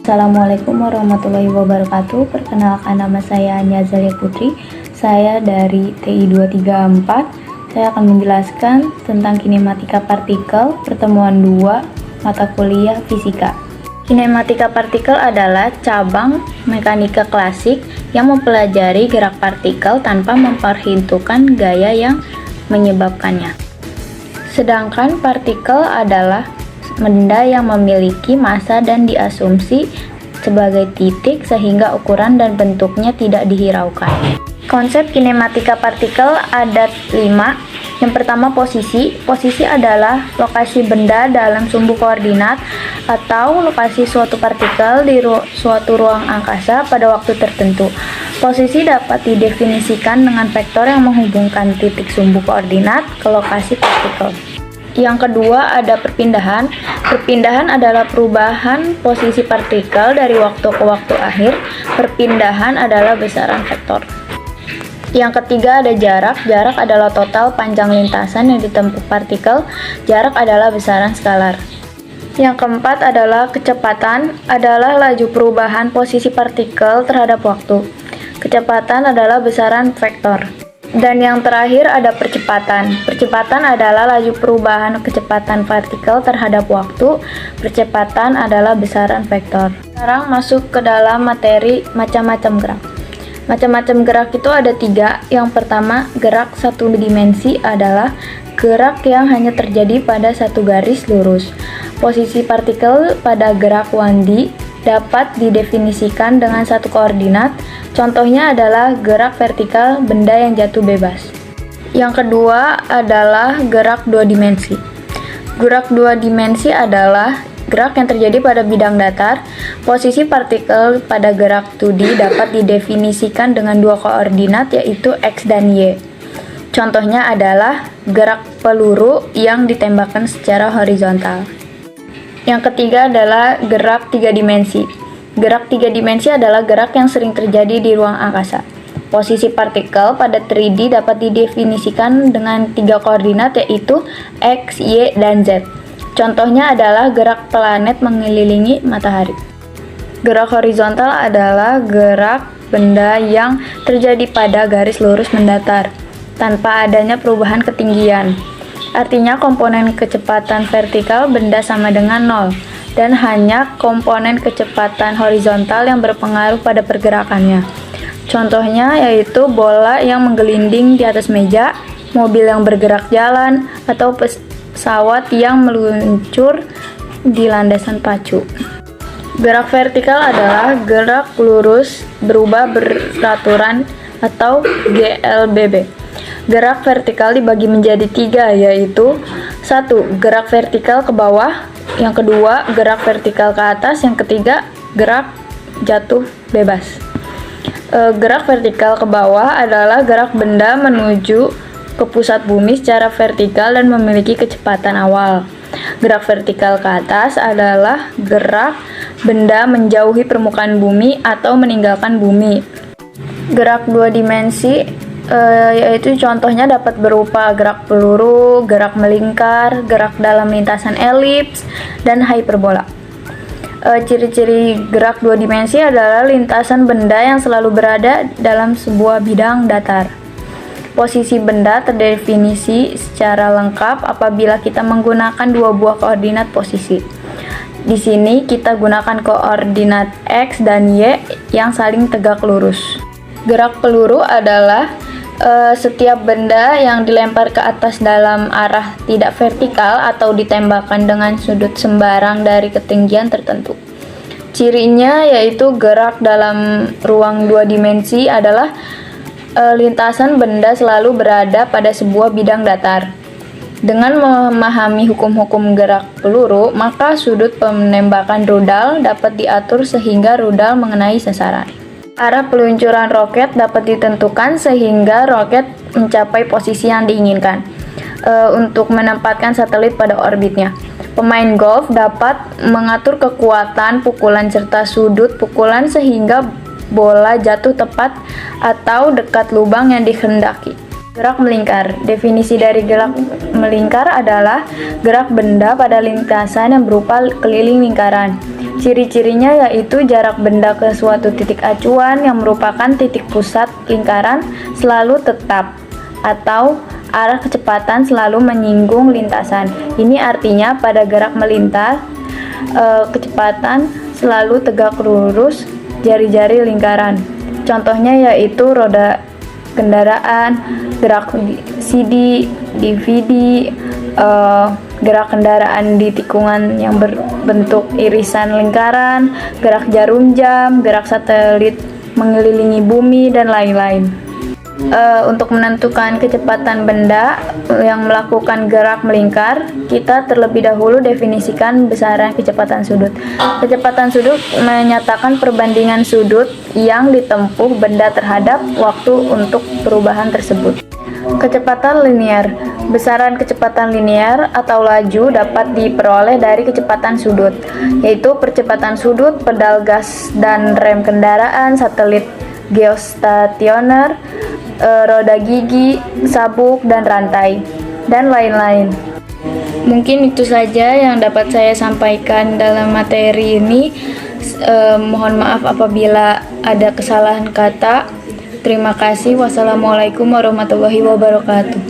Assalamualaikum warahmatullahi wabarakatuh. Perkenalkan, nama saya Anya Azalia Putri. Saya dari TI 234. Saya akan menjelaskan tentang kinematika partikel, pertemuan 2, mata kuliah fisika. Kinematika partikel adalah cabang mekanika klasik yang mempelajari gerak partikel tanpa memperhitungkan gaya yang menyebabkannya. Sedangkan partikel adalah benda yang memiliki massa dan diasumsi sebagai titik sehingga ukuran dan bentuknya tidak dihiraukan. Konsep kinematika partikel ada 5. Yang pertama, posisi. Posisi adalah lokasi benda dalam sumbu koordinat atau lokasi suatu partikel di suatu ruang angkasa pada waktu tertentu. Posisi dapat didefinisikan dengan vektor yang menghubungkan titik sumbu koordinat ke lokasi partikel. Yang kedua ada perpindahan. Perpindahan adalah perubahan posisi partikel dari waktu ke waktu akhir. Perpindahan adalah besaran vektor. Yang ketiga ada jarak. Jarak adalah total panjang lintasan yang ditempuh partikel. Jarak adalah besaran skalar. Yang keempat adalah kecepatan, adalah laju perubahan posisi partikel terhadap waktu. Kecepatan adalah besaran vektor. Dan yang terakhir ada percepatan. Percepatan adalah laju perubahan kecepatan partikel terhadap waktu. Percepatan adalah besaran vektor. Sekarang masuk ke dalam materi macam-macam gerak. Macam-macam gerak itu ada 3. Yang pertama, gerak satu dimensi adalah gerak yang hanya terjadi pada satu garis lurus. Posisi partikel pada gerak 1D dapat didefinisikan dengan satu koordinat. Contohnya adalah gerak vertikal benda yang jatuh bebas. Yang kedua adalah gerak 2 dimensi. Gerak 2 dimensi adalah gerak yang terjadi pada bidang datar. Posisi partikel pada gerak 2D dapat didefinisikan dengan 2 koordinat, yaitu X dan Y. Contohnya adalah gerak peluru yang ditembakkan secara horizontal. Yang ketiga adalah gerak 3 dimensi. Gerak 3 dimensi adalah gerak yang sering terjadi di ruang angkasa. Posisi partikel pada 3D dapat didefinisikan dengan 3 koordinat, yaitu X, Y, dan Z. Contohnya adalah gerak planet mengelilingi matahari. Gerak horizontal adalah gerak benda yang terjadi pada garis lurus mendatar, tanpa adanya perubahan ketinggian. Artinya komponen kecepatan vertikal benda sama dengan 0, dan hanya komponen kecepatan horizontal yang berpengaruh pada pergerakannya. Contohnya yaitu bola yang menggelinding di atas meja, mobil yang bergerak jalan, atau pesawat yang meluncur di landasan pacu. Gerak vertikal adalah gerak lurus berubah beraturan atau GLBB. Gerak vertikal dibagi menjadi 3, yaitu 1. Gerak vertikal ke bawah, yang kedua gerak vertikal ke atas, yang ketiga gerak jatuh bebas. Gerak vertikal ke bawah adalah gerak benda menuju ke pusat bumi secara vertikal dan memiliki kecepatan awal. Gerak vertikal ke atas adalah gerak benda menjauhi permukaan bumi atau meninggalkan bumi. Gerak 2 dimensi yaitu contohnya dapat berupa gerak peluru, gerak melingkar, gerak dalam lintasan elips, dan hyperbola. Ciri-ciri gerak 2 dimensi adalah lintasan benda yang selalu berada dalam sebuah bidang datar. Posisi benda terdefinisi secara lengkap apabila kita menggunakan 2 buah koordinat posisi. Di sini kita gunakan koordinat X dan Y yang saling tegak lurus. Gerak peluru adalah setiap benda yang dilempar ke atas dalam arah tidak vertikal atau ditembakkan dengan sudut sembarang dari ketinggian tertentu. Cirinya yaitu gerak dalam ruang 2 dimensi adalah lintasan benda selalu berada pada sebuah bidang datar. Dengan memahami hukum-hukum gerak peluru, maka sudut penembakan rudal dapat diatur sehingga rudal mengenai sasaran. Arah peluncuran roket dapat ditentukan sehingga roket mencapai posisi yang diinginkan untuk menempatkan satelit pada orbitnya. Pemain golf dapat mengatur kekuatan pukulan serta sudut pukulan sehingga bola jatuh tepat atau dekat lubang yang dikehendaki. Gerak melingkar. Definisi dari gerak melingkar adalah gerak benda pada lintasan yang berupa keliling lingkaran. Ciri-cirinya yaitu jarak benda ke suatu titik acuan yang merupakan titik pusat lingkaran selalu tetap, atau arah kecepatan selalu menyinggung lintasan. Ini artinya pada gerak melintas, kecepatan selalu tegak lurus jari-jari lingkaran. Contohnya yaitu roda kendaraan, gerak CD, DVD, gerak kendaraan di tikungan yang berbentuk irisan lingkaran, gerak jarum jam, gerak satelit mengelilingi bumi, dan lain-lain. Untuk menentukan kecepatan benda yang melakukan gerak melingkar, kita terlebih dahulu definisikan besaran kecepatan sudut. Kecepatan sudut menyatakan perbandingan sudut yang ditempuh benda terhadap waktu untuk perubahan tersebut. Kecepatan linear. Besaran kecepatan linear atau laju dapat diperoleh dari kecepatan sudut, yaitu percepatan sudut pedal gas dan rem kendaraan, satelit geostasioner, roda gigi, sabuk, dan rantai, dan lain-lain. Mungkin itu saja yang dapat saya sampaikan dalam materi ini. Mohon maaf apabila ada kesalahan kata. Terima kasih. Wassalamualaikum warahmatullahi wabarakatuh.